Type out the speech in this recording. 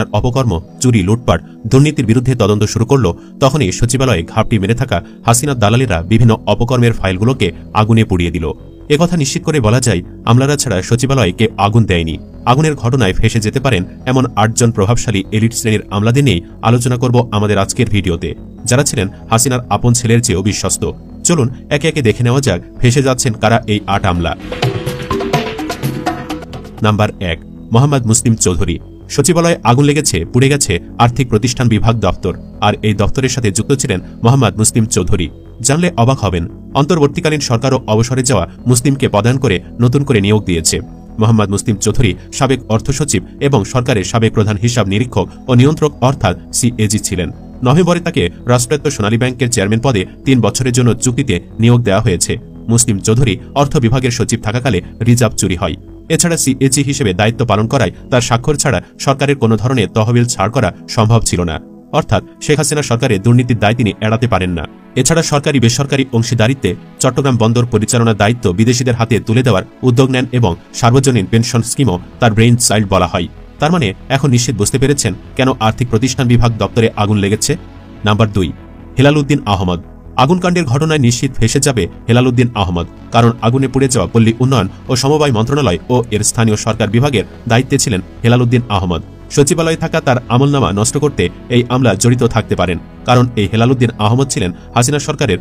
অপকর্ম, চুরি, লুটপাট, দুর্নীতির বিরুদ্ধে তদন্ত শুরু করল, তখনই সচিবালয়ে ঘাপটি মেরে থাকা হাসিনার দালালেরা বিভিন্ন অপকর্মের ফাইলগুলোকে আগুনে পুড়িয়ে দিল। একথা নিশ্চিত করে বলা যায়, আমলারা ছাড়া সচিবালয়ে কেউ আগুন দেয়নি। আগুনের ঘটনায় ফেঁসে যেতে পারেন এমন ৮ জন প্রভাবশালী এলিট শ্রেণীর আমলাদের নিয়েই আলোচনা করব আমাদের আজকের ভিডিওতে, যারা ছিলেন হাসিনার আপন ছেলের চেয়েও বিশ্বস্ত। চলুন একে একে দেখে নেওয়া যাক ফেঁসে যাচ্ছেন কারা এই ৮ আমলা। নাম্বার ১, মোহাম্মদ মুসলিম চৌধুরী। সচিবালয়ে আগুন লেগেছে, পুড়ে গেছে আর্থিক প্রতিষ্ঠান বিভাগ দপ্তর, আর এই দপ্তরের সাথে যুক্ত ছিলেন মোহাম্মদ মুসলিম চৌধুরী। জানলে অবাক হবেন, অন্তর্বর্তীকালীন সরকারও অবসরে যাওয়া মুসলিমকে পদায়ন করে নতুন করে নিয়োগ দিয়েছে। মোহাম্মদ মুসলিম চৌধুরী সাবেক অর্থ সচিব এবং সরকারের সাবেক প্রধান হিসাব নিরীক্ষক ও নিয়ন্ত্রক অর্থাৎ সিএজি ছিলেন। নভেম্বরে তাকে রাষ্ট্রায়ত্ত সোনালী ব্যাংকের চেয়ারম্যান পদে ৩ বছরের জন্য চুক্তিতে নিয়োগ দেওয়া হয়েছে। মুসলিম চৌধুরী অর্থ বিভাগের সচিব থাকাকালে রিজার্ভ চুরি হয়। এছাড়া সিএজি হিসেবে দায়িত্ব পালন করায় তার স্বাক্ষর ছাড়া সরকারের কোনো ধরনের তহবিল ছাড় করা সম্ভব ছিল না। অর্থাৎ শেখ হাসিনা সরকারের দুর্নীতির দায় তিনি এড়াতে পারেন না। এছাড়া সরকারি বেসরকারি অংশীদারিত্বে চট্টগ্রাম বন্দর পরিচালনার দায়িত্ব বিদেশিদের হাতে তুলে দেওয়ার উদ্যোগ নেন এবং সার্বজনীন পেনশন স্কিমও তার ব্রেইন চাইল্ড বলা হয়। তার মানে এখন নিশ্চিত বুঝতে পেরেছেন কেন আর্থিক প্রতিষ্ঠান বিভাগ দপ্তরে আগুন লেগেছে। নাম্বার ২, হেলাল উদ্দিন আহমদ। আগুনকাণ্ডের ঘটনায় নিশ্চিত ফেঁসে যাবে হেলাল উদ্দিন আহমদ, কারণ আগুনে পুড়ে যাওয়া পল্লী উন্নয়ন ও সমবায় মন্ত্রণালয় ও এর স্থানীয় সরকার বিভাগের দায়িত্বে ছিলেন হেলাল উদ্দিন আহমদ। সচিবালয়ে থাকা তার আমলনামা নষ্ট করতে এই আমলা জড়িত থাকতে পারেন, কারণ এই হেলাল উদ্দিন আহমদ ছিলেন হাসিনা সরকারের